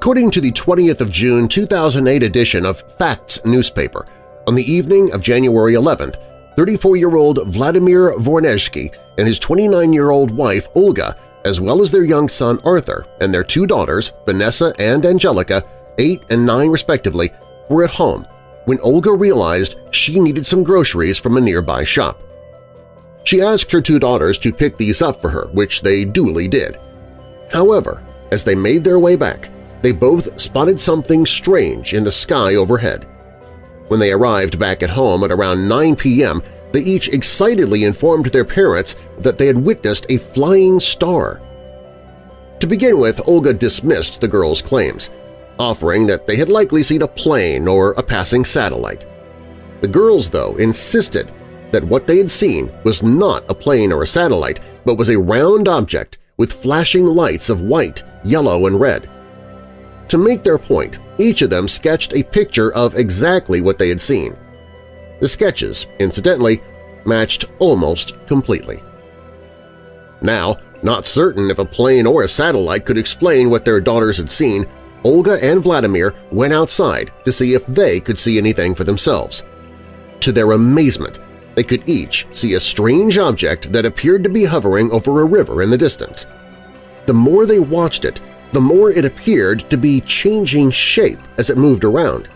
According to the 20th of June 2008 edition of Facts newspaper, on the evening of January 11th, 34-year-old Vladimir Vornezhsky and his 29-year-old wife Olga, as well as their young son Arthur and their two daughters, Vanessa and Angelica, 8 and 9 respectively, were at home when Olga realized she needed some groceries from a nearby shop. She asked her two daughters to pick these up for her, which they duly did. However, as they made their way back, they both spotted something strange in the sky overhead. When they arrived back at home at around 9 p.m., they each excitedly informed their parents that they had witnessed a flying star. To begin with, Olga dismissed the girls' claims, offering that they had likely seen a plane or a passing satellite. The girls, though, insisted that what they had seen was not a plane or a satellite, but was a round object with flashing lights of white, yellow, and red. To make their point, each of them sketched a picture of exactly what they had seen. The sketches, incidentally, matched almost completely. Now, not certain if a plane or a satellite could explain what their daughters had seen, Olga and Vladimir went outside to see if they could see anything for themselves. To their amazement, they could each see a strange object that appeared to be hovering over a river in the distance. The more they watched it, the more it appeared to be changing shape as it moved around.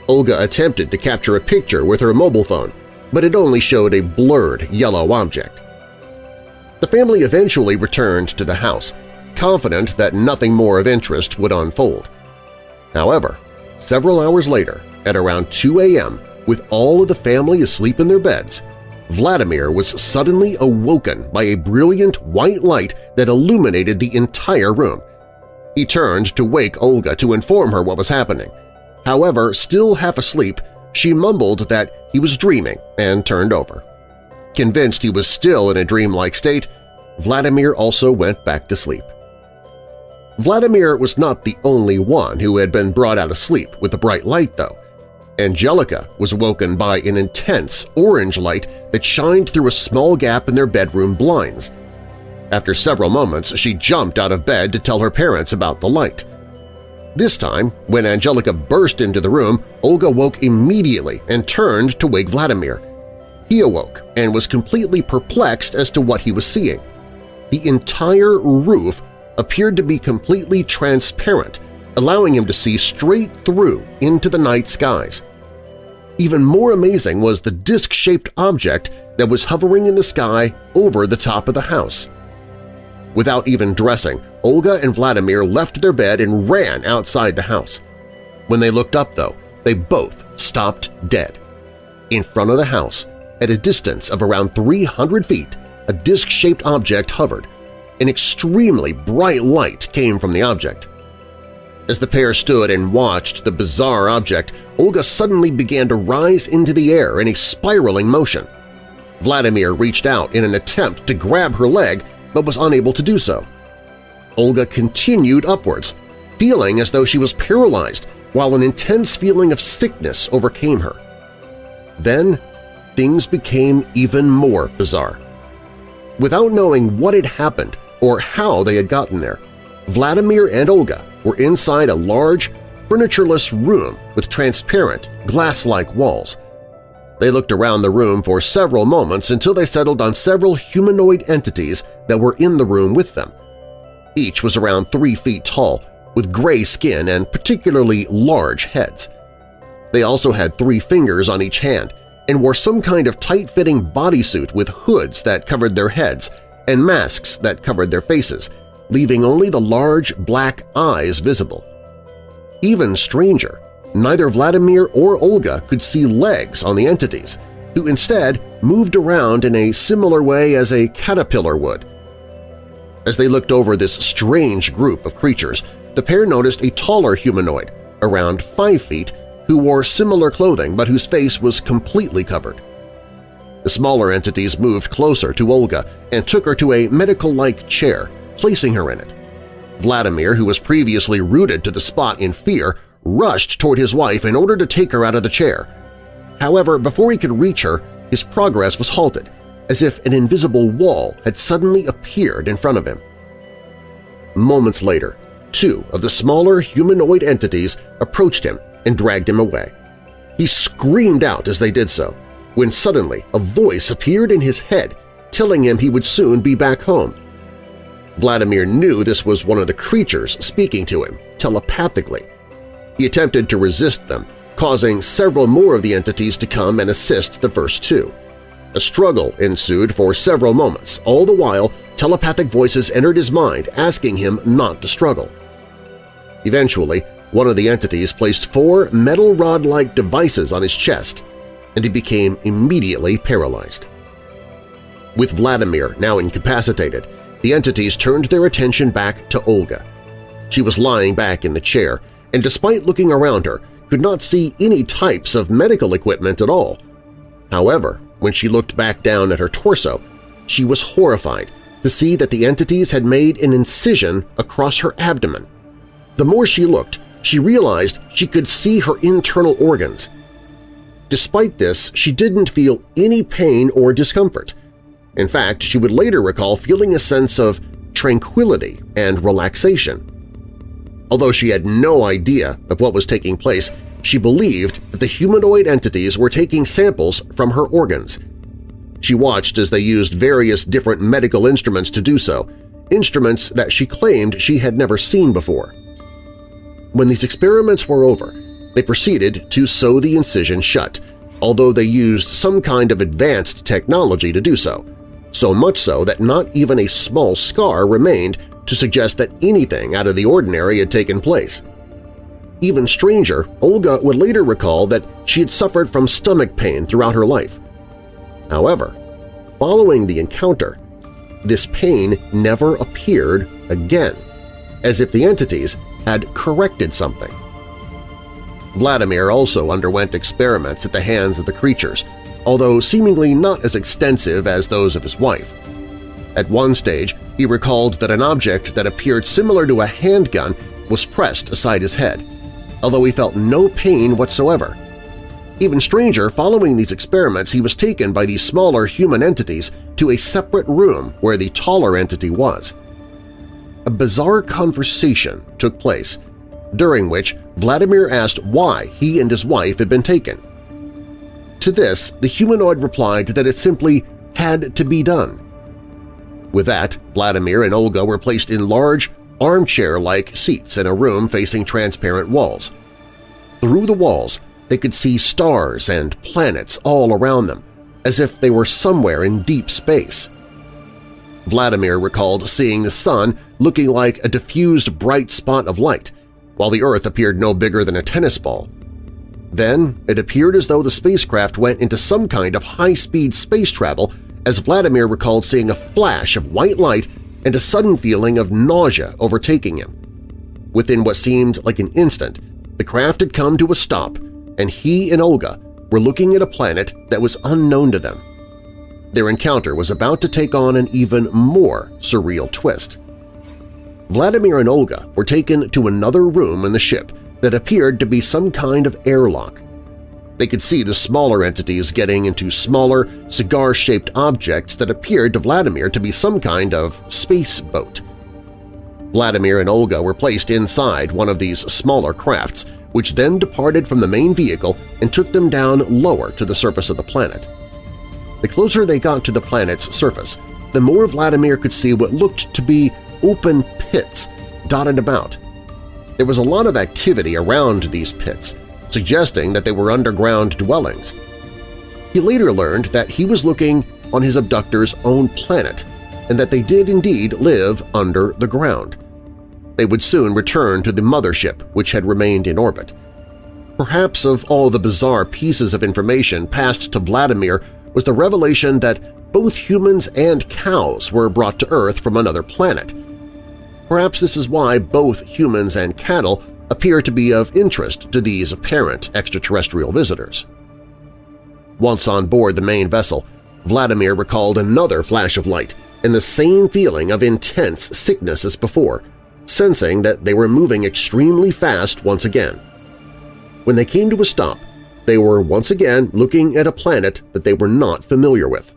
Olga attempted to capture a picture with her mobile phone, but it only showed a blurred yellow object. The family eventually returned to the house, confident that nothing more of interest would unfold. However, several hours later, at around 2 a.m., with all of the family asleep in their beds, Vladimir was suddenly awoken by a brilliant white light that illuminated the entire room. He turned to wake Olga to inform her what was happening. However, still half asleep, she mumbled that he was dreaming and turned over. Convinced he was still in a dreamlike state, Vladimir also went back to sleep. Vladimir was not the only one who had been brought out of sleep with the bright light, though. Angelica was woken by an intense orange light that shined through a small gap in their bedroom blinds. After several moments, she jumped out of bed to tell her parents about the light. This time, when Angelica burst into the room, Olga woke immediately and turned to wake Vladimir. He awoke and was completely perplexed as to what he was seeing. The entire roof appeared to be completely transparent, allowing him to see straight through into the night skies. Even more amazing was the disc-shaped object that was hovering in the sky over the top of the house. Without even dressing, Olga and Vladimir left their bed and ran outside the house. When they looked up, though, they both stopped dead. In front of the house, at a distance of around 300 feet, a disc-shaped object hovered. An extremely bright light came from the object. As the pair stood and watched the bizarre object, Olga suddenly began to rise into the air in a spiraling motion. Vladimir reached out in an attempt to grab her leg, but was unable to do so. Olga continued upwards, feeling as though she was paralyzed, while an intense feeling of sickness overcame her. Then, things became even more bizarre. Without knowing what had happened or how they had gotten there, Vladimir and Olga were inside a large, furnitureless room with transparent, glass-like walls. They looked around the room for several moments until they settled on several humanoid entities that were in the room with them. Each was around 3 feet tall, with gray skin and particularly large heads. They also had 3 fingers on each hand and wore some kind of tight-fitting bodysuit with hoods that covered their heads and masks that covered their faces, leaving only the large black eyes visible. Even stranger, neither Vladimir or Olga could see legs on the entities, who instead moved around in a similar way as a caterpillar would. As they looked over this strange group of creatures, the pair noticed a taller humanoid, around 5 feet, who wore similar clothing but whose face was completely covered. The smaller entities moved closer to Olga and took her to a medical-like chair, placing her in it. Vladimir, who was previously rooted to the spot in fear, rushed toward his wife in order to take her out of the chair. However, before he could reach her, his progress was halted, as if an invisible wall had suddenly appeared in front of him. Moments later, Two of the smaller humanoid entities approached him and dragged him away. He screamed out as they did so, when suddenly a voice appeared in his head telling him he would soon be back home. Vladimir knew this was one of the creatures speaking to him telepathically. He attempted to resist them, causing several more of the entities to come and assist the first two. A struggle ensued for several moments, all the while telepathic voices entered his mind asking him not to struggle. Eventually, one of the entities placed 4 metal rod-like devices on his chest, and he became immediately paralyzed. With Vladimir now incapacitated, the entities turned their attention back to Olga. She was lying back in the chair, and despite looking around her, could not see any types of medical equipment at all. However, when she looked back down at her torso, she was horrified to see that the entities had made an incision across her abdomen. The more she looked, she realized she could see her internal organs. Despite this, she didn't feel any pain or discomfort. In fact, she would later recall feeling a sense of tranquility and relaxation. Although she had no idea of what was taking place, she believed that the humanoid entities were taking samples from her organs. She watched as they used various different medical instruments to do so, instruments that she claimed she had never seen before. When these experiments were over, they proceeded to sew the incision shut, although they used some kind of advanced technology to do so much so that not even a small scar remained to suggest that anything out of the ordinary had taken place. Even stranger, Olga would later recall that she had suffered from stomach pain throughout her life. However, following the encounter, this pain never appeared again, as if the entities had corrected something. Vladimir also underwent experiments at the hands of the creatures, although seemingly not as extensive as those of his wife. At one stage, he recalled that an object that appeared similar to a handgun was pressed aside his head, although he felt no pain whatsoever. Even stranger, following these experiments, he was taken by these smaller human entities to a separate room where the taller entity was. A bizarre conversation took place, during which Vladimir asked why he and his wife had been taken. To this, the humanoid replied that it simply had to be done. With that, Vladimir and Olga were placed in large, armchair-like seats in a room facing transparent walls. Through the walls, they could see stars and planets all around them, as if they were somewhere in deep space. Vladimir recalled seeing the sun looking like a diffused bright spot of light, while the Earth appeared no bigger than a tennis ball. Then it appeared as though the spacecraft went into some kind of high-speed space travel, as Vladimir recalled seeing a flash of white light and a sudden feeling of nausea overtaking him. Within what seemed like an instant, the craft had come to a stop, and he and Olga were looking at a planet that was unknown to them. Their encounter was about to take on an even more surreal twist. Vladimir and Olga were taken to another room in the ship that appeared to be some kind of airlock. They could see the smaller entities getting into smaller, cigar-shaped objects that appeared to Vladimir to be some kind of space boat. Vladimir and Olga were placed inside one of these smaller crafts, which then departed from the main vehicle and took them down lower to the surface of the planet. The closer they got to the planet's surface, the more Vladimir could see what looked to be open pits dotted about. There was a lot of activity around these pits, suggesting that they were underground dwellings. He later learned that he was looking on his abductor's own planet and that they did indeed live under the ground. They would soon return to the mothership, which had remained in orbit. Perhaps of all the bizarre pieces of information passed to Vladimir was the revelation that both humans and cows were brought to Earth from another planet. Perhaps this is why both humans and cattle appear to be of interest to these apparent extraterrestrial visitors. Once on board the main vessel, Vladimir recalled another flash of light and the same feeling of intense sickness as before, sensing that they were moving extremely fast once again. When they came to a stop, they were once again looking at a planet that they were not familiar with.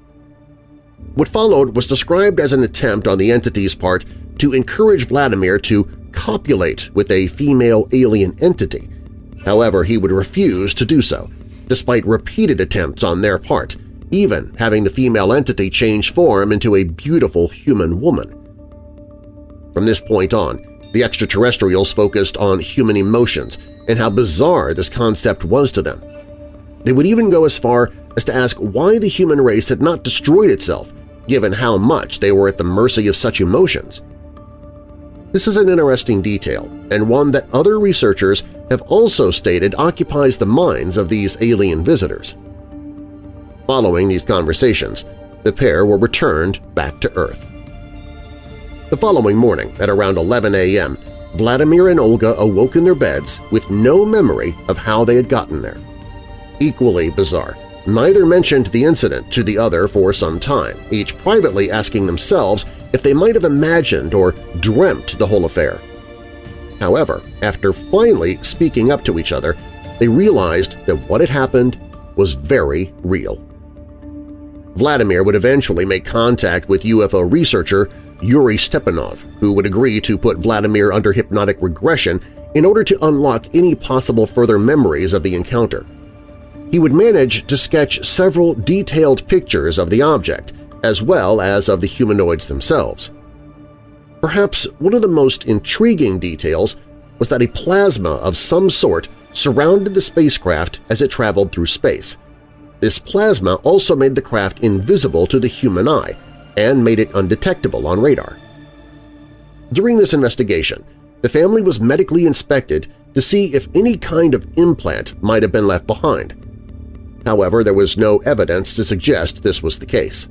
What followed was described as an attempt on the entity's part to encourage Vladimir to copulate with a female alien entity. However, he would refuse to do so, despite repeated attempts on their part, even having the female entity change form into a beautiful human woman. From this point on, the extraterrestrials focused on human emotions and how bizarre this concept was to them. They would even go as far as to ask why the human race had not destroyed itself, given how much they were at the mercy of such emotions. This is an interesting detail, and one that other researchers have also stated occupies the minds of these alien visitors. Following these conversations, the pair were returned back to Earth. The following morning, at around 11 a.m., Vladimir and Olga awoke in their beds with no memory of how they had gotten there. Equally bizarre, neither mentioned the incident to the other for some time, each privately asking themselves if they might have imagined or dreamt the whole affair. However, after finally speaking up to each other, they realized that what had happened was very real. Vladimir would eventually make contact with UFO researcher Yuri Stepanov, who would agree to put Vladimir under hypnotic regression in order to unlock any possible further memories of the encounter. He would manage to sketch several detailed pictures of the object, as well as of the humanoids themselves. Perhaps one of the most intriguing details was that a plasma of some sort surrounded the spacecraft as it traveled through space. This plasma also made the craft invisible to the human eye and made it undetectable on radar. During this investigation, the family was medically inspected to see if any kind of implant might have been left behind. However, there was no evidence to suggest this was the case.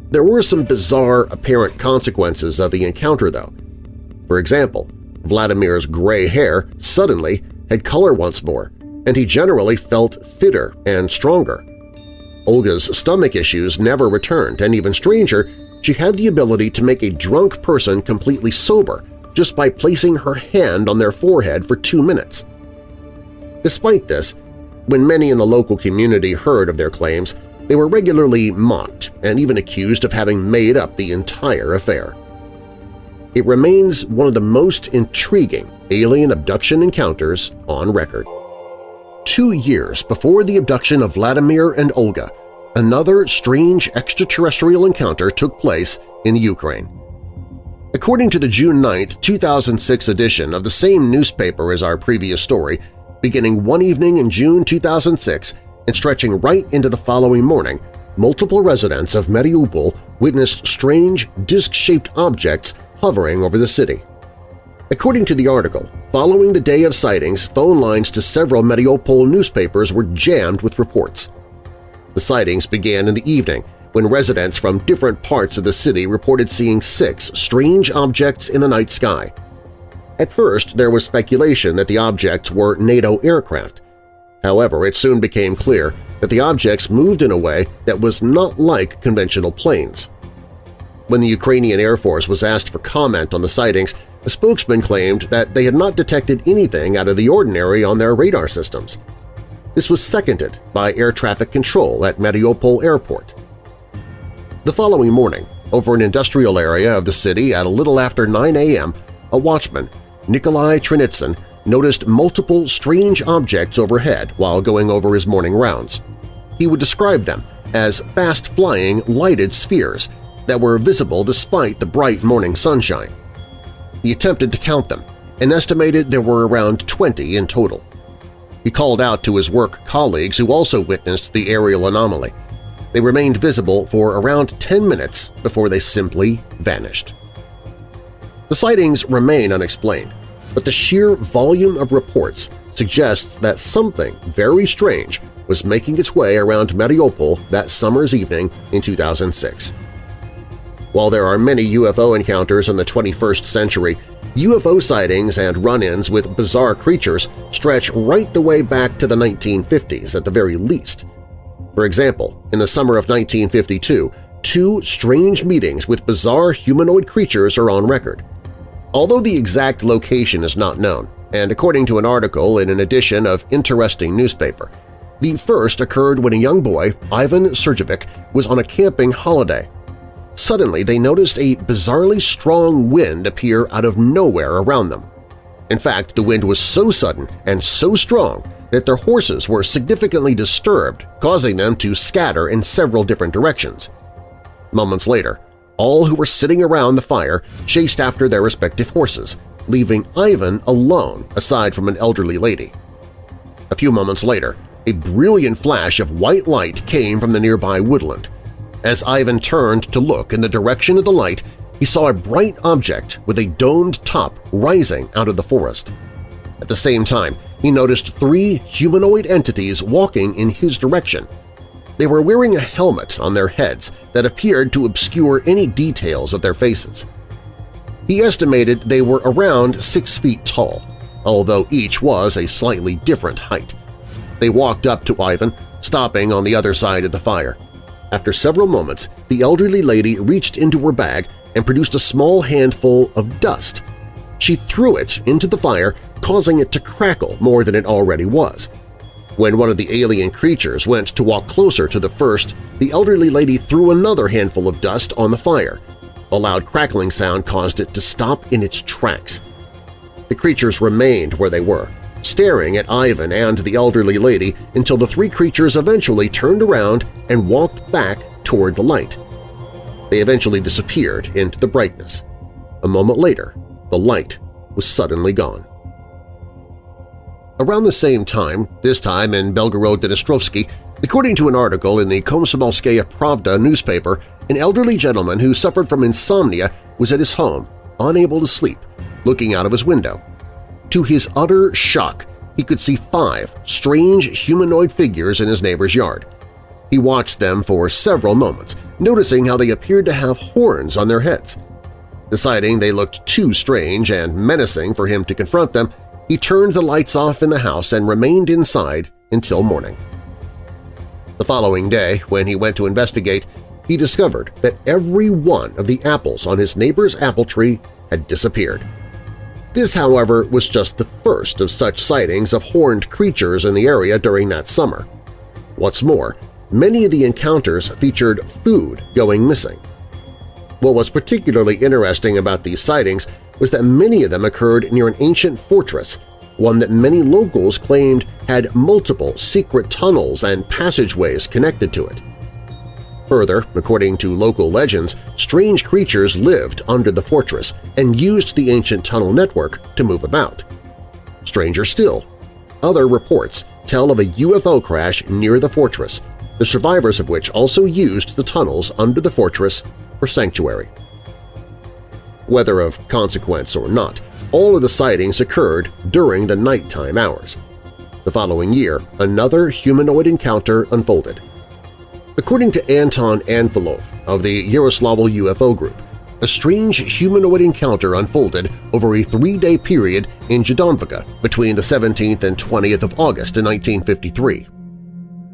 There were some bizarre apparent consequences of the encounter, though. For example, Vladimir's gray hair suddenly had color once more, and he generally felt fitter and stronger. Olga's stomach issues never returned, and even stranger, she had the ability to make a drunk person completely sober just by placing her hand on their forehead for 2 minutes. Despite this, when many in the local community heard of their claims, they were regularly mocked and even accused of having made up the entire affair. It remains one of the most intriguing alien abduction encounters on record. 2 years before the abduction of Vladimir and Olga, another strange extraterrestrial encounter took place in Ukraine. According to the June 9, 2006 edition of the same newspaper as our previous story, beginning one evening in June 2006 and stretching right into the following morning, multiple residents of Mariupol witnessed strange, disc-shaped objects hovering over the city. According to the article, following the day of sightings, phone lines to several Mariupol newspapers were jammed with reports. The sightings began in the evening when residents from different parts of the city reported seeing 6 strange objects in the night sky. At first, there was speculation that the objects were NATO aircraft. However, it soon became clear that the objects moved in a way that was not like conventional planes. When the Ukrainian Air Force was asked for comment on the sightings, a spokesman claimed that they had not detected anything out of the ordinary on their radar systems. This was seconded by air traffic control at Mariupol Airport. The following morning, over an industrial area of the city at a little after 9 a.m., a watchman, Nikolai Trinitsyn, noticed multiple strange objects overhead while going over his morning rounds. He would describe them as fast-flying lighted spheres that were visible despite the bright morning sunshine. He attempted to count them and estimated there were around 20 in total. He called out to his work colleagues who also witnessed the aerial anomaly. They remained visible for around 10 minutes before they simply vanished. The sightings remain unexplained, but the sheer volume of reports suggests that something very strange was making its way around Mariupol that summer's evening in 2006. While there are many UFO encounters in the 21st century, UFO sightings and run-ins with bizarre creatures stretch right the way back to the 1950s at the very least. For example, in the summer of 1952, 2 strange meetings with bizarre humanoid creatures are on record. Although the exact location is not known, and according to an article in an edition of Interesting newspaper, the first occurred when a young boy, Ivan Sergevic, was on a camping holiday. Suddenly, they noticed a bizarrely strong wind appear out of nowhere around them. In fact, the wind was so sudden and so strong that their horses were significantly disturbed, causing them to scatter in several different directions. Moments later, all who were sitting around the fire chased after their respective horses, leaving Ivan alone aside from an elderly lady. A few moments later, a brilliant flash of white light came from the nearby woodland. As Ivan turned to look in the direction of the light, he saw a bright object with a domed top rising out of the forest. At the same time, he noticed 3 humanoid entities walking in his direction. They were wearing a helmet on their heads that appeared to obscure any details of their faces. He estimated they were around 6 feet tall, although each was a slightly different height. They walked up to Ivan, stopping on the other side of the fire. After several moments, the elderly lady reached into her bag and produced a small handful of dust. She threw it into the fire, causing it to crackle more than it already was. When one of the alien creatures went to walk closer to the first, the elderly lady threw another handful of dust on the fire. A loud crackling sound caused it to stop in its tracks. The creatures remained where they were, staring at Ivan and the elderly lady until the 3 creatures eventually turned around and walked back toward the light. They eventually disappeared into the brightness. A moment later, the light was suddenly gone. Around the same time, this time in Belgorod-Dnestrovsky, according to an article in the Komsomolskaya Pravda newspaper, an elderly gentleman who suffered from insomnia was at his home, unable to sleep, looking out of his window. To his utter shock, he could see 5 strange humanoid figures in his neighbor's yard. He watched them for several moments, noticing how they appeared to have horns on their heads. Deciding they looked too strange and menacing for him to confront them, he turned the lights off in the house and remained inside until morning. The following day, when he went to investigate, he discovered that every one of the apples on his neighbor's apple tree had disappeared. This, however, was just the first of such sightings of horned creatures in the area during that summer. What's more, many of the encounters featured food going missing. What was particularly interesting about these sightings was that many of them occurred near an ancient fortress, one that many locals claimed had multiple secret tunnels and passageways connected to it. Further, according to local legends, strange creatures lived under the fortress and used the ancient tunnel network to move about. Stranger still, other reports tell of a UFO crash near the fortress, the survivors of which also used the tunnels under the fortress for sanctuary. Whether of consequence or not, all of the sightings occurred during the nighttime hours. The following year, another humanoid encounter unfolded. According to Anton Anvilov of the Yaroslavl UFO Group, a strange humanoid encounter unfolded over a 3-day period in Zhidonvka between the 17th and 20th of August in 1953.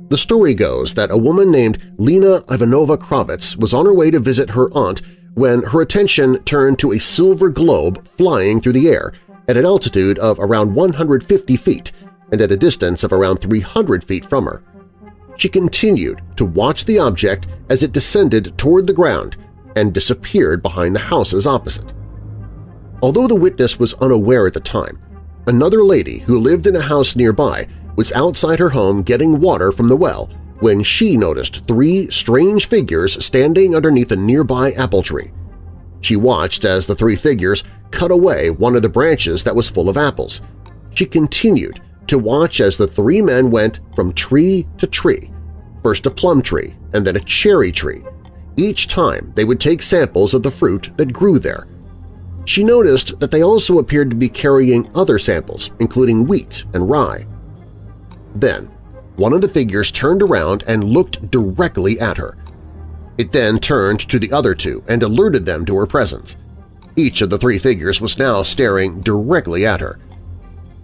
The story goes that a woman named Lena Ivanova Kravets was on her way to visit her aunt when her attention turned to a silver globe flying through the air at an altitude of around 150 feet and at a distance of around 300 feet from her. She continued to watch the object as it descended toward the ground and disappeared behind the houses opposite. Although the witness was unaware at the time, another lady who lived in a house nearby was outside her home getting water from the well when she noticed 3 strange figures standing underneath a nearby apple tree. She watched as the 3 figures cut away one of the branches that was full of apples. She continued to watch as the 3 men went from tree to tree, first a plum tree and then a cherry tree. Each time they would take samples of the fruit that grew there. She noticed that they also appeared to be carrying other samples, including wheat and rye. Then, one of the figures turned around and looked directly at her. It then turned to the other 2 and alerted them to her presence. Each of the 3 figures was now staring directly at her.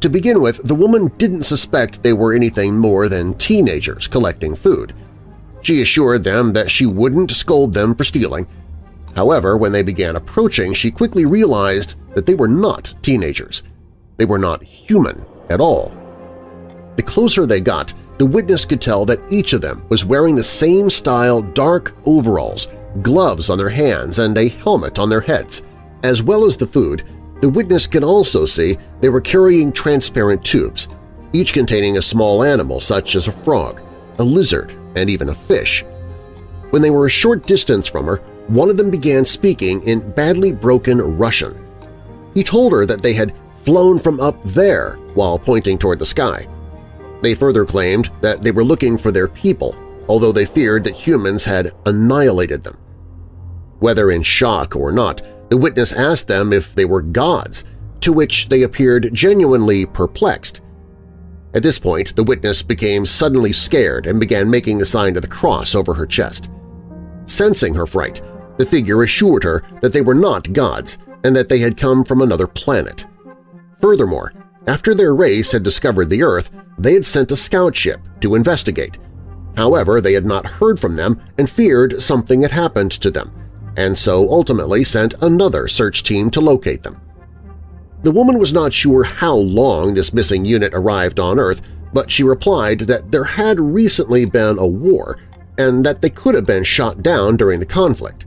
To begin with, the woman didn't suspect they were anything more than teenagers collecting food. She assured them that she wouldn't scold them for stealing. However, when they began approaching, she quickly realized that they were not teenagers. They were not human at all. The closer they got, the witness could tell that each of them was wearing the same style dark overalls gloves on their hands and a helmet on their heads. As well as the food, the witness can also see they were carrying transparent tubes, each containing a small animal such as a frog, a lizard, and even a fish. When they were a short distance from her, one of them began speaking in badly broken Russian. He told her that they had flown from up there while pointing toward the sky. They further claimed that they were looking for their people, although they feared that humans had annihilated them. Whether in shock or not, the witness asked them if they were gods, to which they appeared genuinely perplexed. At this point, the witness became suddenly scared and began making the sign of the cross over her chest. Sensing her fright, the figure assured her that they were not gods and that they had come from another planet. Furthermore, after their race had discovered the Earth, they had sent a scout ship to investigate. However, they had not heard from them and feared something had happened to them, and so ultimately sent another search team to locate them. The woman was not sure how long this missing unit arrived on Earth, but she replied that there had recently been a war and that they could have been shot down during the conflict.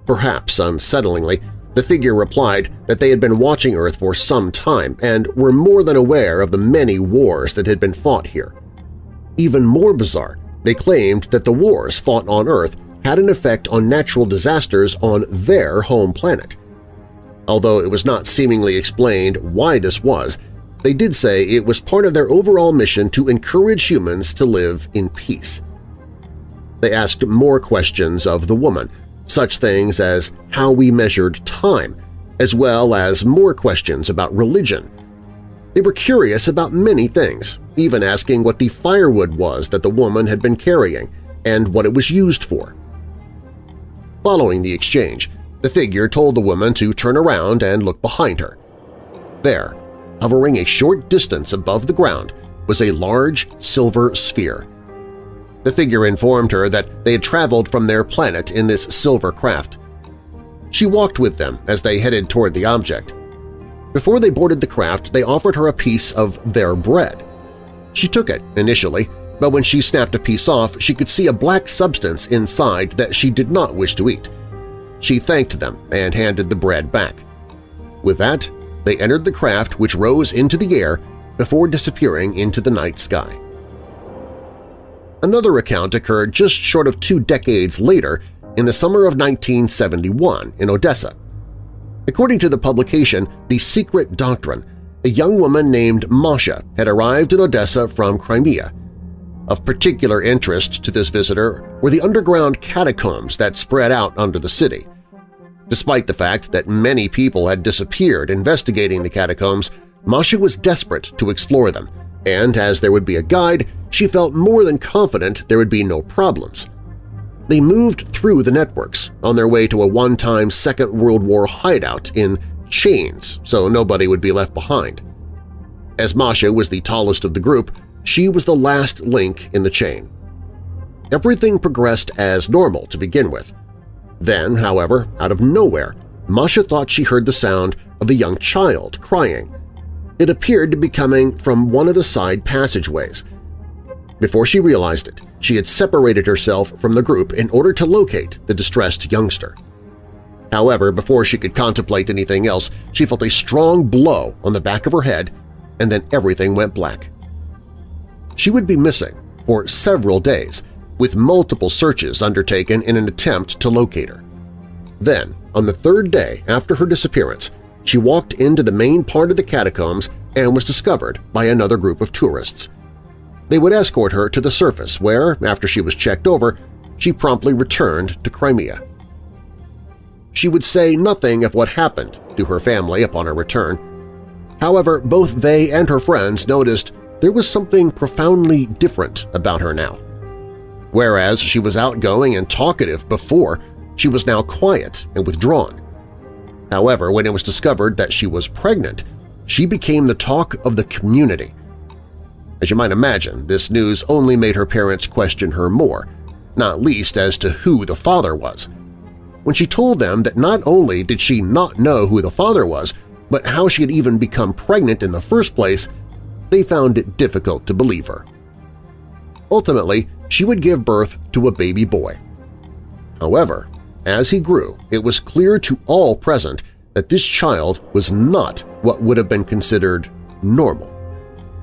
Perhaps unsettlingly, the figure replied that they had been watching Earth for some time and were more than aware of the many wars that had been fought here. Even more bizarre, they claimed that the wars fought on Earth had an effect on natural disasters on their home planet. Although it was not seemingly explained why this was, they did say it was part of their overall mission to encourage humans to live in peace. They asked more questions of the woman, such things as how we measured time, as well as more questions about religion. They were curious about many things, even asking what the firewood was that the woman had been carrying and what it was used for. Following the exchange, the figure told the woman to turn around and look behind her. There, hovering a short distance above the ground, was a large silver sphere. The figure informed her that they had traveled from their planet in this silver craft. She walked with them as they headed toward the object. Before they boarded the craft, they offered her a piece of their bread. She took it initially, but when she snapped a piece off, she could see a black substance inside that she did not wish to eat. She thanked them and handed the bread back. With that, they entered the craft, which rose into the air before disappearing into the night sky. Another account occurred just short of 2 decades later in the summer of 1971 in Odessa. According to the publication The Secret Doctrine, a young woman named Masha had arrived in Odessa from Crimea. Of particular interest to this visitor were the underground catacombs that spread out under the city. Despite the fact that many people had disappeared investigating the catacombs, Masha was desperate to explore them, and as there would be a guide, she felt more than confident there would be no problems. They moved through the networks on their way to a one-time Second World War hideout in chains so nobody would be left behind. As Masha was the tallest of the group, she was the last link in the chain. Everything progressed as normal to begin with. Then, however, out of nowhere, Masha thought she heard the sound of a young child crying. It appeared to be coming from one of the side passageways. Before she realized it, she had separated herself from the group in order to locate the distressed youngster. However, before she could contemplate anything else, she felt a strong blow on the back of her head, and then everything went black. She would be missing for several days, with multiple searches undertaken in an attempt to locate her. Then, on the 3rd day after her disappearance, she walked into the main part of the catacombs and was discovered by another group of tourists. They would escort her to the surface where, after she was checked over, she promptly returned to Crimea. She would say nothing of what happened to her family upon her return. However, both they and her friends noticed there was something profoundly different about her now. Whereas she was outgoing and talkative before, she was now quiet and withdrawn. However, when it was discovered that she was pregnant, she became the talk of the community. As you might imagine, this news only made her parents question her more, not least as to who the father was. When she told them that not only did she not know who the father was, but how she had even become pregnant in the first place, they found it difficult to believe her. Ultimately, she would give birth to a baby boy. However, as he grew, it was clear to all present that this child was not what would have been considered normal.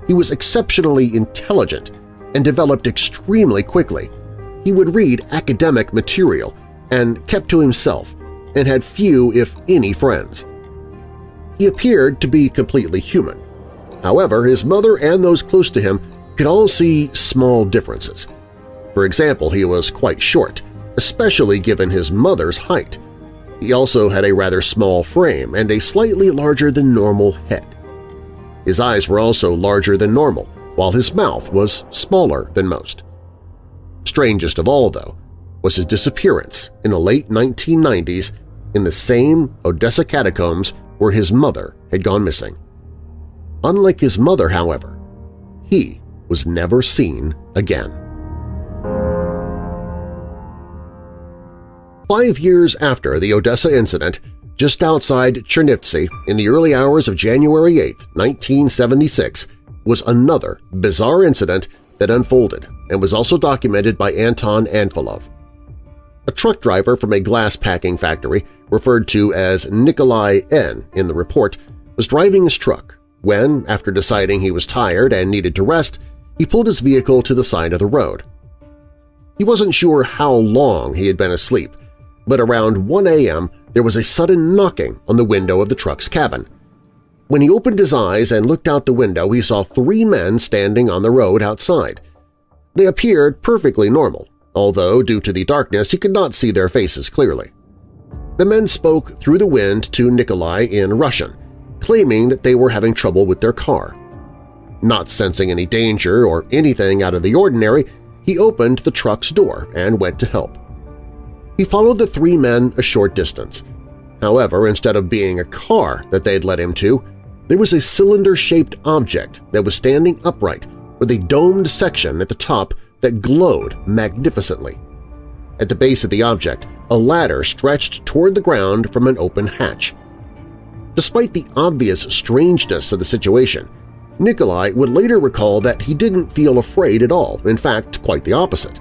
He was exceptionally intelligent and developed extremely quickly. He would read academic material and kept to himself and had few, if any, friends. He appeared to be completely human. However, his mother and those close to him could all see small differences. For example, he was quite short, especially given his mother's height. He also had a rather small frame and a slightly larger than normal head. His eyes were also larger than normal, while his mouth was smaller than most. Strangest of all, though, was his disappearance in the late 1990s in the same Odessa catacombs where his mother had gone missing. Unlike his mother, however, he was never seen again. 5 years after the Odessa incident, just outside Chernivtsi in the early hours of January 8, 1976, was another bizarre incident that unfolded and was also documented by Anton Anfilov. A truck driver from a glass packing factory, referred to as Nikolai N. in the report, was driving his truck when, after deciding he was tired and needed to rest, he pulled his vehicle to the side of the road. He wasn't sure how long he had been asleep, but around 1 a.m. there was a sudden knocking on the window of the truck's cabin. When he opened his eyes and looked out the window, he saw 3 men standing on the road outside. They appeared perfectly normal, although due to the darkness he could not see their faces clearly. The men spoke through the wind to Nikolai in Russian, claiming that they were having trouble with their car. Not sensing any danger or anything out of the ordinary, he opened the truck's door and went to help. He followed the 3 men a short distance. However, instead of being a car that they had led him to, there was a cylinder-shaped object that was standing upright with a domed section at the top that glowed magnificently. At the base of the object, a ladder stretched toward the ground from an open hatch. Despite the obvious strangeness of the situation, Nikolai would later recall that he didn't feel afraid at all, in fact, quite the opposite.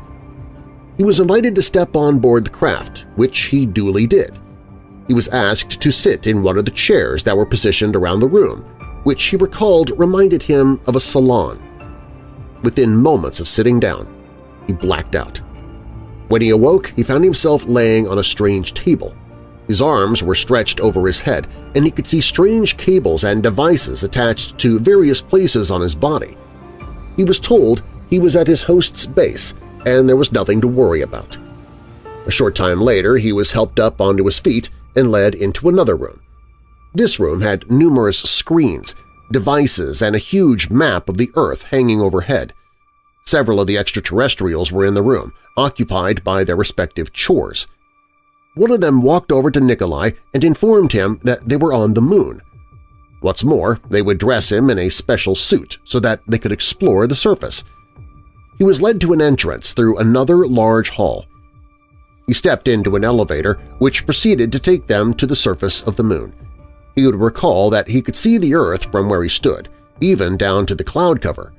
He was invited to step on board the craft, which he duly did. He was asked to sit in one of the chairs that were positioned around the room, which he recalled reminded him of a salon. Within moments of sitting down, he blacked out. When he awoke, he found himself laying on a strange table. His arms were stretched over his head, and he could see strange cables and devices attached to various places on his body. He was told he was at his host's base, and there was nothing to worry about. A short time later, he was helped up onto his feet and led into another room. This room had numerous screens, devices, and a huge map of the Earth hanging overhead. Several of the extraterrestrials were in the room, occupied by their respective chores. One of them walked over to Nikolai and informed him that they were on the moon. What's more, they would dress him in a special suit so that they could explore the surface. He was led to an entrance through another large hall. He stepped into an elevator which proceeded to take them to the surface of the moon. He would recall that he could see the Earth from where he stood, even down to the cloud cover.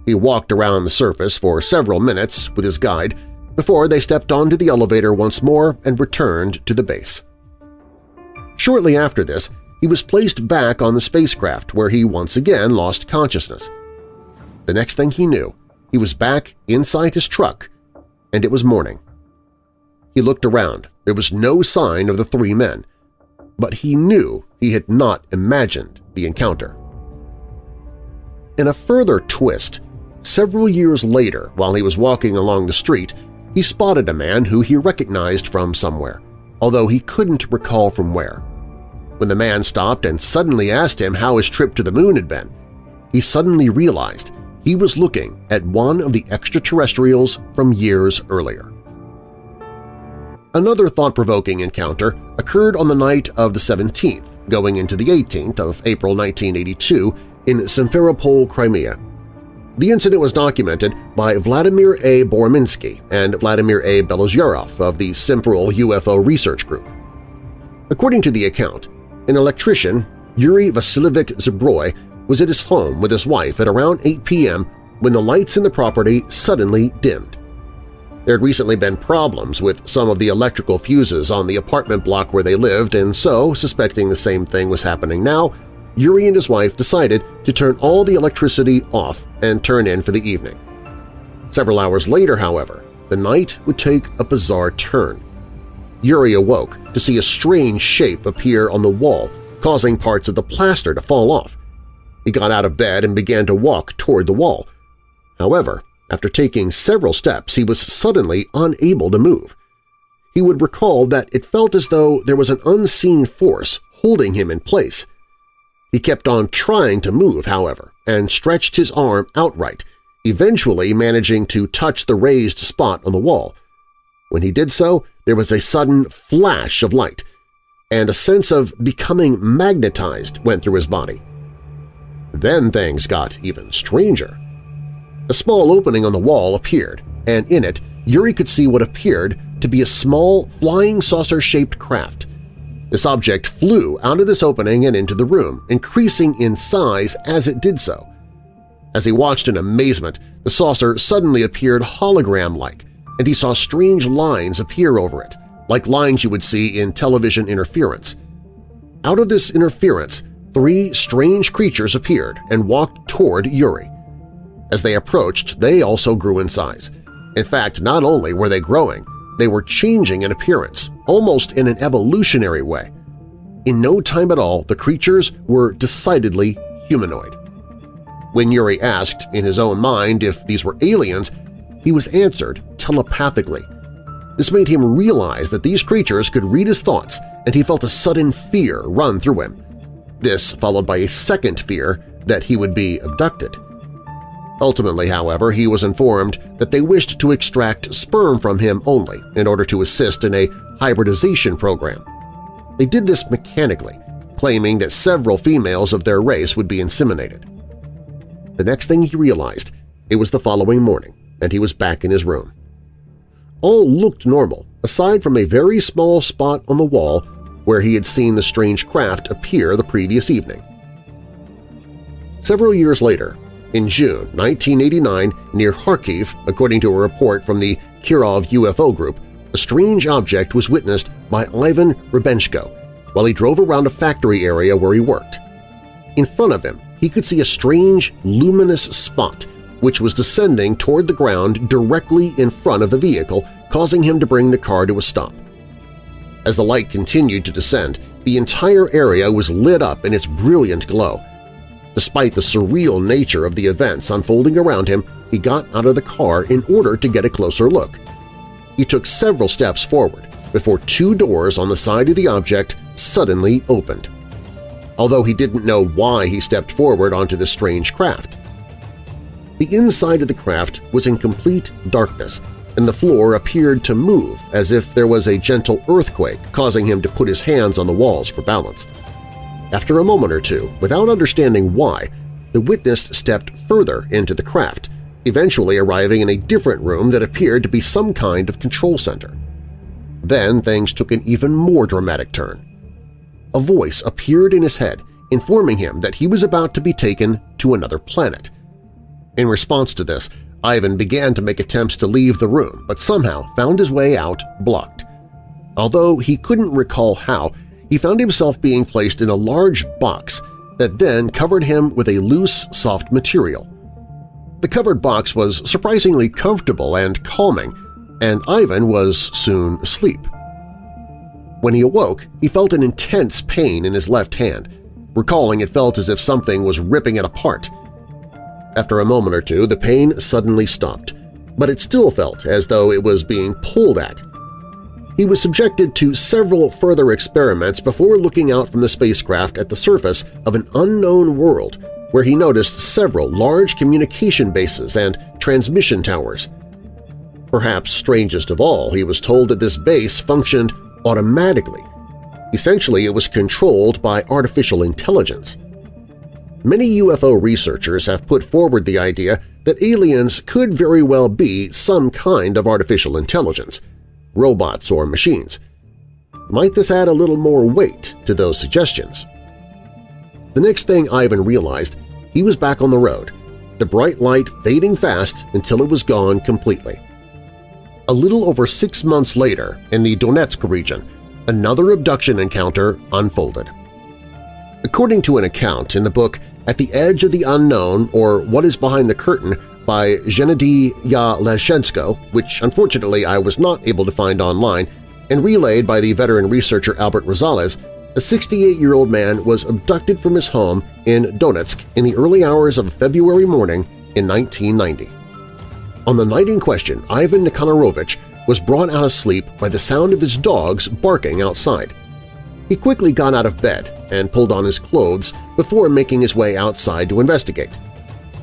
He walked around the surface for several minutes with his guide before they stepped onto the elevator once more and returned to the base. Shortly after this, he was placed back on the spacecraft where he once again lost consciousness. The next thing he knew, he was back inside his truck, and it was morning. He looked around. There was no sign of the 3 men, but he knew he had not imagined the encounter. In a further twist, several years later, while he was walking along the street, he spotted a man who he recognized from somewhere, although he couldn't recall from where. When the man stopped and suddenly asked him how his trip to the moon had been, he suddenly realized he was looking at one of the extraterrestrials from years earlier. Another thought-provoking encounter occurred on the night of the 17th, going into the 18th of April 1982 in Simferopol, Crimea. The incident was documented by Vladimir A. Borminsky and Vladimir A. Belozerov of the Simferopol UFO Research Group. According to the account, an electrician, Yuri Vasilievich Zabroy, was at his home with his wife at around 8 p.m. when the lights in the property suddenly dimmed. There had recently been problems with some of the electrical fuses on the apartment block where they lived, and so, suspecting the same thing was happening now, Yuri and his wife decided to turn all the electricity off and turn in for the evening. Several hours later, however, the night would take a bizarre turn. Yuri awoke to see a strange shape appear on the wall, causing parts of the plaster to fall off. He got out of bed and began to walk toward the wall. However, after taking several steps, he was suddenly unable to move. He would recall that it felt as though there was an unseen force holding him in place. He kept on trying to move, however, and stretched his arm outright, eventually managing to touch the raised spot on the wall. When he did so, there was a sudden flash of light, and a sense of becoming magnetized went through his body. Then things got even stranger. A small opening on the wall appeared, and in it Yuri could see what appeared to be a small, flying saucer-shaped craft. This object flew out of this opening and into the room, increasing in size as it did so. As he watched in amazement, the saucer suddenly appeared hologram-like, and he saw strange lines appear over it, like lines you would see in television interference. Out of this interference, 3 strange creatures appeared and walked toward Yuri. As they approached, they also grew in size. In fact, not only were they growing, they were changing in appearance, almost in an evolutionary way. In no time at all, the creatures were decidedly humanoid. When Yuri asked in his own mind if these were aliens, he was answered telepathically. This made him realize that these creatures could read his thoughts, and he felt a sudden fear run through him. This followed by a second fear that he would be abducted. Ultimately, however, he was informed that they wished to extract sperm from him only in order to assist in a hybridization program. They did this mechanically, claiming that several females of their race would be inseminated. The next thing he realized, it was the following morning, and he was back in his room. All looked normal, aside from a very small spot on the wall where he had seen the strange craft appear the previous evening. Several years later, in June 1989, near Kharkiv, according to a report from the Kirov UFO group, a strange object was witnessed by Ivan Rybenko while he drove around a factory area where he worked. In front of him, he could see a strange, luminous spot which was descending toward the ground directly in front of the vehicle, causing him to bring the car to a stop. As the light continued to descend, the entire area was lit up in its brilliant glow. Despite the surreal nature of the events unfolding around him, he got out of the car in order to get a closer look. He took several steps forward before 2 doors on the side of the object suddenly opened. Although he didn't know why he stepped forward onto this strange craft. The inside of the craft was in complete darkness, and the floor appeared to move as if there was a gentle earthquake causing him to put his hands on the walls for balance. After a moment or two, without understanding why, the witness stepped further into the craft, eventually arriving in a different room that appeared to be some kind of control center. Then things took an even more dramatic turn. A voice appeared in his head, informing him that he was about to be taken to another planet. In response to this, Ivan began to make attempts to leave the room, but somehow found his way out blocked. Although he couldn't recall how, he found himself being placed in a large box that then covered him with a loose, soft material. The covered box was surprisingly comfortable and calming, and Ivan was soon asleep. When he awoke, he felt an intense pain in his left hand. Recalling, it felt as if something was ripping it apart. After a moment or two, the pain suddenly stopped, but it still felt as though it was being pulled at. He was subjected to several further experiments before looking out from the spacecraft at the surface of an unknown world where he noticed several large communication bases and transmission towers. Perhaps strangest of all, he was told that this base functioned automatically. Essentially, it was controlled by artificial intelligence. Many UFO researchers have put forward the idea that aliens could very well be some kind of artificial intelligence, robots or machines. Might this add a little more weight to those suggestions? The next thing Ivan realized, he was back on the road, the bright light fading fast until it was gone completely. A little over 6 months later, in the Donetsk region, another abduction encounter unfolded. According to an account in the book At the Edge of the Unknown or What is Behind the Curtain by Gennady Yaleshenko, which unfortunately I was not able to find online, and relayed by the veteran researcher Albert Rosales, a 68-year-old man was abducted from his home in Donetsk in the early hours of a February morning in 1990. On the night in question, Ivan Nikanorovich was brought out of sleep by the sound of his dogs barking outside. He quickly got out of bed and pulled on his clothes before making his way outside to investigate.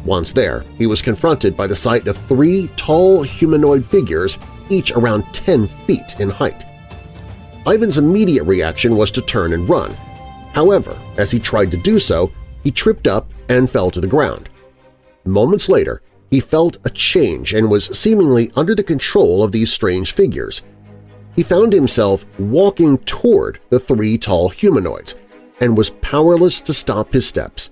Once there, he was confronted by the sight of 3 tall humanoid figures, each around 10 feet in height. Ivan's immediate reaction was to turn and run. However, as he tried to do so, he tripped up and fell to the ground. Moments later, he felt a change and was seemingly under the control of these strange figures. He found himself walking toward the 3 tall humanoids and was powerless to stop his steps.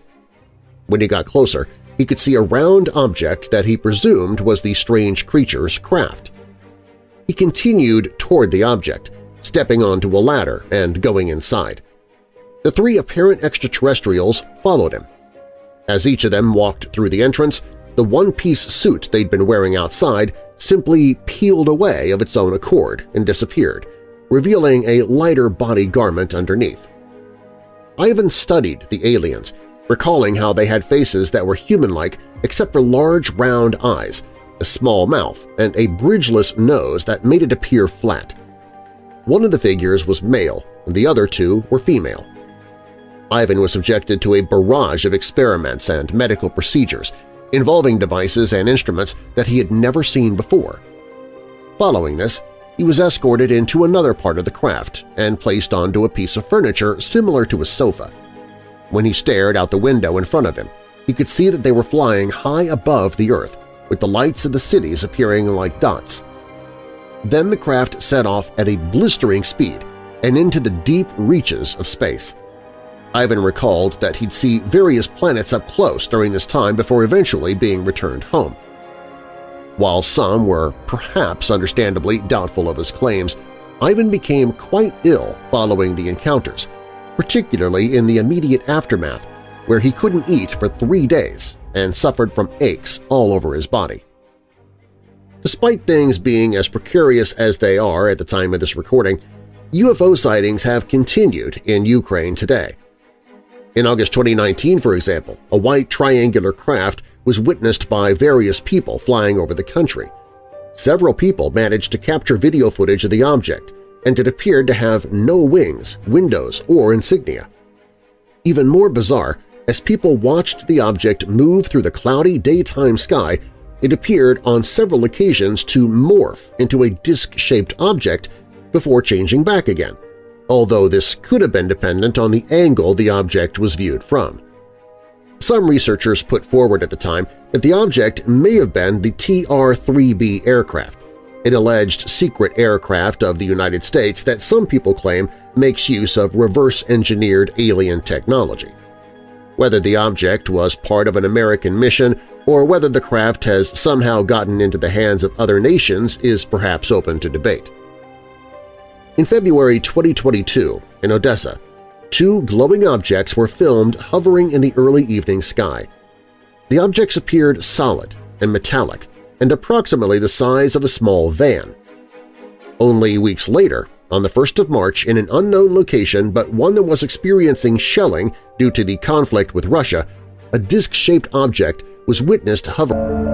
When he got closer, he could see a round object that he presumed was the strange creature's craft. He continued toward the object, stepping onto a ladder and going inside. The 3 apparent extraterrestrials followed him. As each of them walked through the entrance, the one-piece suit they'd been wearing outside simply peeled away of its own accord and disappeared, revealing a lighter body garment underneath. Ivan studied the aliens, recalling how they had faces that were human-like except for large round eyes, a small mouth, and a bridgeless nose that made it appear flat. One of the figures was male, and the other 2 were female. Ivan was subjected to a barrage of experiments and medical procedures, involving devices and instruments that he had never seen before. Following this, he was escorted into another part of the craft and placed onto a piece of furniture similar to a sofa. When he stared out the window in front of him, he could see that they were flying high above the Earth, with the lights of the cities appearing like dots. Then the craft set off at a blistering speed and into the deep reaches of space. Ivan recalled that he'd see various planets up close during this time before eventually being returned home. While some were perhaps understandably doubtful of his claims, Ivan became quite ill following the encounters, particularly in the immediate aftermath, where he couldn't eat for 3 days and suffered from aches all over his body. Despite things being as precarious as they are at the time of this recording, UFO sightings have continued in Ukraine today. In August 2019, for example, a white triangular craft was witnessed by various people flying over the country. Several people managed to capture video footage of the object, and it appeared to have no wings, windows, or insignia. Even more bizarre, as people watched the object move through the cloudy daytime sky, it appeared on several occasions to morph into a disc-shaped object before changing back again, although this could have been dependent on the angle the object was viewed from. Some researchers put forward at the time that the object may have been the TR-3B aircraft, an alleged secret aircraft of the United States that some people claim makes use of reverse-engineered alien technology. Whether the object was part of an American mission or whether the craft has somehow gotten into the hands of other nations is perhaps open to debate. In February 2022, in Odessa, 2 glowing objects were filmed hovering in the early evening sky. The objects appeared solid and metallic and approximately the size of a small van. Only weeks later, on the 1st of March in an unknown location but one that was experiencing shelling due to the conflict with Russia, a disc-shaped object was witnessed hovering.